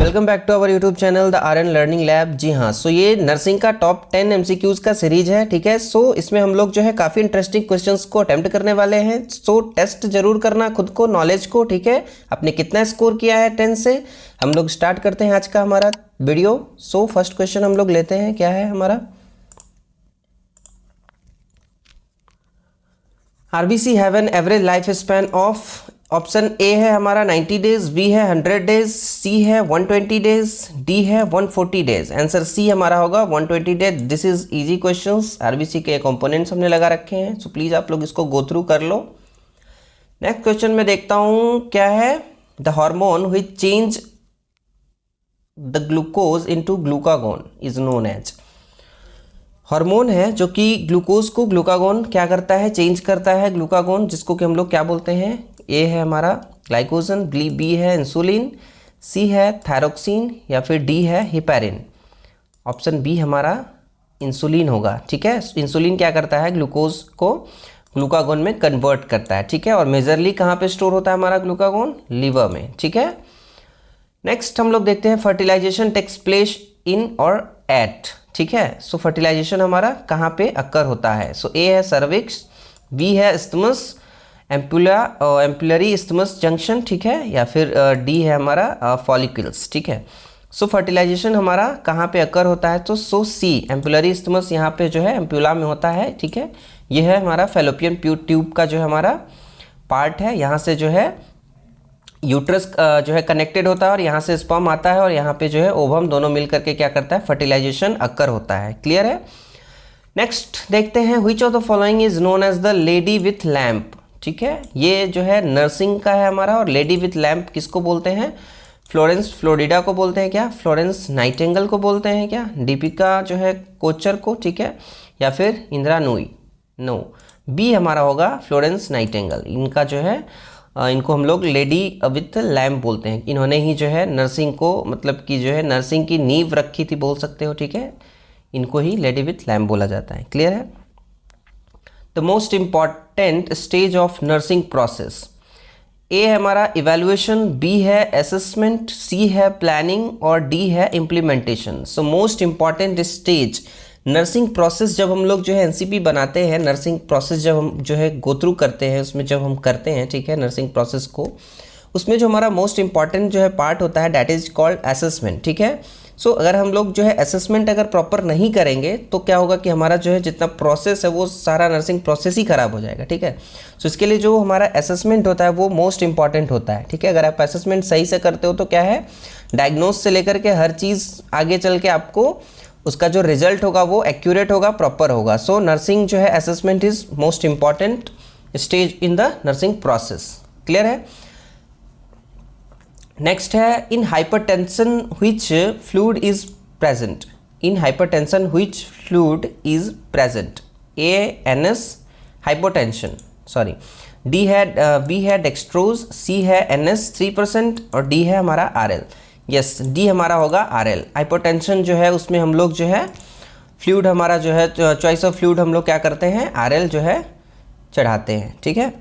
Welcome back to our YouTube channel the R N. Learning lab. जी हाँ, so ये nursing का टॉप 10 एमसीक्यूज का सीरीज है। ठीक है, सो इसमें हम लोग जो है काफ़ी इंटरेस्टिंग क्वेश्चंस को अटेम्प्ट करने वाले हैं। सो टेस्ट जरूर करना खुद को, नॉलेज को। ठीक है, आपने कितना स्कोर किया है 10 से। हम लोग स्टार्ट करते हैं आज का हमारा वीडियो। सो फर्स्ट क्वेश्चन हम लोग लेते हैं, क्या है हमारा। RBC have an average life span of, option A है हमारा 90 डेज, बी है 100 डेज, सी है 120 डेज, डी है 140 डेज। आंसर सी हमारा होगा 120 days. This is easy questions. RBC के कंपोनेंट्स हमने लगा रखे हैं, सो प्लीज आप लोग इसको गो थ्रू कर लो। नेक्स्ट क्वेश्चन में देखता हूं क्या है। The hormone which change the glucose into glucagon is known as. Hormone है जो कि ग्लूकोज को ग्लूकागोन क्या करता है, चेंज करता है ग्लूकागोन, जिसको कि हम लोग क्या बोलते हैं। ए है हमारा ग्लाइकोजन, बी है इंसुलिन, सी है थायरोक्सिन या फिर डी है हिपैरिन। ऑप्शन बी हमारा इंसुलिन होगा। ठीक है, इंसुलिन क्या करता है, ग्लूकोज को ग्लूकागोन में कन्वर्ट करता है। ठीक है, और मेजरली कहाँ पे स्टोर होता है हमारा ग्लूकागोन, लीवर में। ठीक है, नेक्स्ट हम लोग देखते हैं फर्टिलाइजेशन टेक्स प्लेस इन और एट। ठीक है, सो फर्टिलाइजेशन हमारा कहाँ पे अक्कर होता है। सो ए है सर्विक्स, बी है इस्थमस एम्पुलरी इस्थमस जंक्शन। ठीक है, या फिर डी है हमारा फॉलिकल्स। ठीक है, सो फर्टिलाइजेशन हमारा कहाँ पे अक्कर होता है, तो सो सी एम्पुलरी इस्थमस यहाँ पे जो है एम्पुला में होता है। ठीक है, ये है हमारा फेलोपियन ट्यूब का जो है हमारा पार्ट है। यहाँ से जो है यूट्रस जो है कनेक्टेड होता है और यहाँ से स्पर्म आता है और यहाँ पे जो है ओवम, दोनों मिल करके क्या करता है, फर्टिलाइजेशन अक्कर होता है। क्लियर है। नेक्स्ट देखते हैं, which of the following is known as the lady with lamp. ठीक है, ये जो है नर्सिंग का है हमारा। और लेडी विथ लैम्प किसको बोलते हैं, फ्लोरेंस फ्लोरिडा को बोलते हैं क्या, फ्लोरेंस नाइटिंगेल को बोलते हैं क्या, दीपिका जो है कोचर को। ठीक है, या फिर इंदिरा नूई। नो, बी हमारा होगा फ्लोरेंस नाइटिंगेल। इनका जो है इनको हम लोग लेडी विथ लैम्प बोलते हैं। इन्होंने ही जो है नर्सिंग को, मतलब कि जो है नर्सिंग की नींव रखी थी बोल सकते हो। ठीक है, इनको ही लेडी विथ लैम्प बोला जाता है। क्लियर है। The most important stage of nursing process. A है हमारा इवेल्युएशन, बी है असेसमेंट, सी है प्लानिंग और डी है implementation. So most important stage nursing process, जब हम लोग जो है एनसीपी बनाते हैं, नर्सिंग प्रोसेस जब हम जो है गो थ्रू करते हैं, उसमें जब हम करते हैं, ठीक है, नर्सिंग प्रोसेस को, उसमें जो हमारा मोस्ट इंपॉर्टेंट जो है पार्ट होता है, दैट इज कॉल्ड असेसमेंट। ठीक है, सो अगर हम लोग जो है असेसमेंट अगर प्रॉपर नहीं करेंगे तो क्या होगा कि हमारा जो है जितना प्रोसेस है वो सारा नर्सिंग प्रोसेस ही खराब हो जाएगा। ठीक है, सो इसके लिए जो हमारा असेसमेंट होता है वो मोस्ट इंपॉर्टेंट होता है। ठीक है, अगर आप असेसमेंट सही से करते हो तो क्या है, डायग्नोज से लेकर के हर चीज़ आगे चल के आपको उसका जो रिजल्ट होगा वो एक्यूरेट होगा, प्रॉपर होगा। सो नर्सिंग जो है assessment is most important stage in the nursing process. Clear है। नेक्स्ट है, इन hypertension which fluid is present. In hypertension which fluid is present. A NS hypotension, sorry, D है B है dextrose, सी है NS 3% और D है हमारा RL. Yes, D हमारा होगा आरएल। हाइपोटेंशन जो है उसमें हम लोग जो है फ्लूइड हमारा जो है चॉइस ऑफ फ्लूइड हम लोग क्या करते हैं, आरएल जो है चढ़ाते हैं। ठीक है,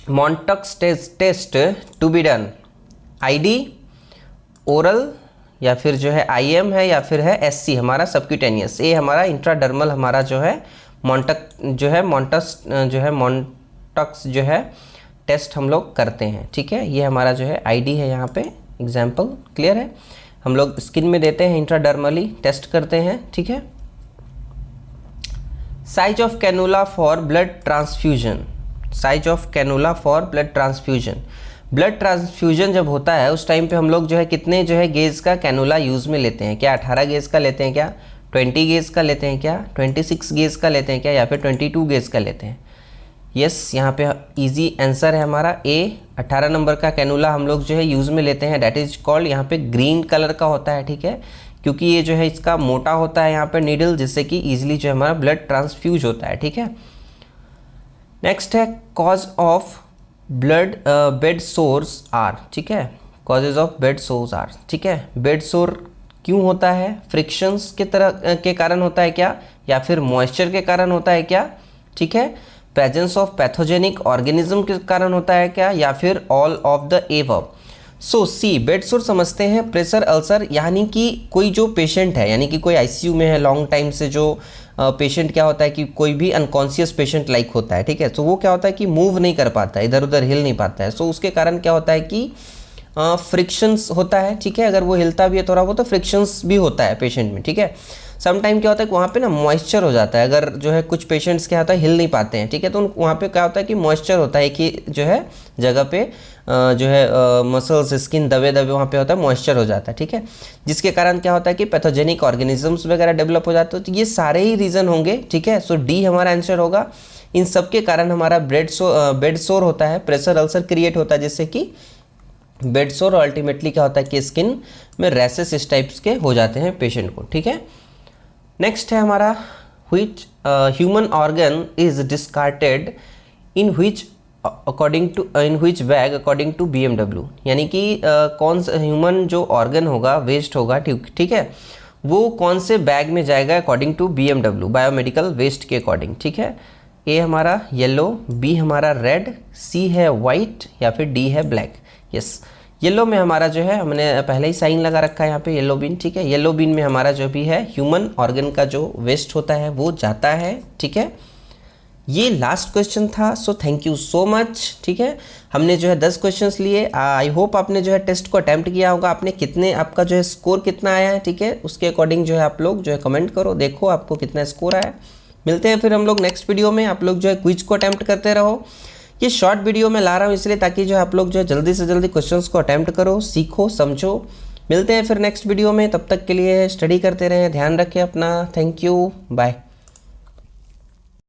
Mantoux test to be done, ID, oral या फिर जो है आईएम है या फिर है एससी हमारा सबक्यूटेनियस। ए हमारा इंट्राडर्मल हमारा जो है मॉन्टक्स जो है टेस्ट हम लोग करते हैं। ठीक है, ये हमारा जो है आईडी है यहाँ पे एग्जाम्पल। क्लियर है, हम लोग स्किन में देते हैं, इंट्राडर्मली टेस्ट करते हैं। ठीक है, size of cannula for blood transfusion. Size of cannula for blood transfusion. Blood transfusion जब होता है उस टाइम पे हम लोग जो है कितने जो है गेज का कैनुला यूज़ में लेते हैं, क्या 18 गेज का लेते हैं, क्या 20 गेज का लेते हैं, क्या 26 गेज का लेते हैं, क्या या फिर 22 गेज का लेते हैं। यस, यहाँ पे इजी आंसर है हमारा ए, 18 नंबर का कैनुला हम लोग जो है यूज़ में लेते हैं। डैट इज कॉल्ड, यहाँ पे ग्रीन कलर का होता है। ठीक है, क्योंकि ये जो है इसका मोटा होता है यहाँ पे नीडल, जिससे कि ईजिली जो है हमारा ब्लड ट्रांसफ्यूज होता है। ठीक है, नेक्स्ट है cause of blood bed sores are. ठीक है, causes of bed sores are. ठीक है, बेड सोर क्यों होता है, फ्रिक्शंस के तरह के कारण होता है क्या, या फिर मॉइस्चर के कारण होता है क्या। ठीक है, प्रेजेंस ऑफ पैथोजेनिक ऑर्गेनिज्म के कारण होता है क्या, या फिर all of the above. So C bed sore समझते हैं प्रेशर अल्सर, यानी कि कोई जो पेशेंट है, यानी कि कोई आईसीयू में है लॉन्ग टाइम से, जो पेशेंट क्या होता है कि कोई भी अनकॉन्शियस पेशेंट लाइक होता है, ठीक है। तो वो क्या होता है कि मूव नहीं कर पाता है, इधर उधर हिल नहीं पाता है। सो उसके कारण क्या होता है कि फ्रिक्शंस होता है, ठीक है। अगर वो हिलता भी है थोड़ा बहुत तो फ्रिक्शंस भी होता है पेशेंट में, ठीक है। सम टाइम क्या होता है कि वहाँ पे ना मॉइस्चर हो जाता है, अगर जो है कुछ पेशेंट्स क्या होता है हिल नहीं पाते हैं, ठीक है। तो वहाँ पे क्या होता है कि मॉइस्चर होता है कि जो है जगह पे जो है मसल्स स्किन दबे दबे वहाँ पे होता है, मॉइस्चर हो जाता है, ठीक है। जिसके कारण क्या होता है कि पैथोजेनिक ऑर्गेनिजम्स वगैरह डेवलप हो जाते हैं। तो ये सारे ही रीज़न होंगे, ठीक है। सो डी हमारा आंसर होगा। इन सब के कारण हमारा बेड सोर होता है, प्रेशर अल्सर क्रिएट होता है, जिससे कि बेड सोर, और अल्टीमेटली क्या होता है कि स्किन में रैसेस इस टाइप्स के हो जाते हैं पेशेंट को, ठीक है। नेक्स्ट है हमारा which human organ is discarded in which bag according to BMW, यानी कि कौन सा ह्यूमन जो ऑर्गन होगा, वेस्ट होगा, ठीक है, वो कौन से बैग में जाएगा according to BMW, biomedical waste के अकॉर्डिंग, ठीक है। ए हमारा येलो, बी हमारा रेड, सी है वाइट, या फिर डी है ब्लैक। यस, येलो में हमारा जो है हमने पहले ही साइन लगा रखा है यहाँ पे, येलो बीन, ठीक है। येलो बीन में हमारा जो भी है ह्यूमन ऑर्गन का जो वेस्ट होता है वो जाता है, ठीक है। ये लास्ट क्वेश्चन था। So thank you so much, ठीक है। हमने जो है 10 क्वेश्चंस लिए। आई होप आपने जो है टेस्ट को अटैम्प्ट किया होगा। आपने कितने, आपका जो है स्कोर कितना आया है, ठीक है, उसके अकॉर्डिंग जो है आप लोग जो है कमेंट करो, देखो आपको कितना स्कोर आया। मिलते हैं फिर हम लोग नेक्स्ट वीडियो में। आप लोग जो है क्विज को अटैम्प्ट करते रहो। ये शॉर्ट वीडियो में ला रहा हूँ इसलिए ताकि जो है आप लोग जो है जल्दी से जल्दी क्वेश्चंस को अटैम्प्ट करो, सीखो, समझो। मिलते हैं फिर नेक्स्ट वीडियो में, तब तक के लिए स्टडी करते रहें, ध्यान रखें अपना। Thank you, bye.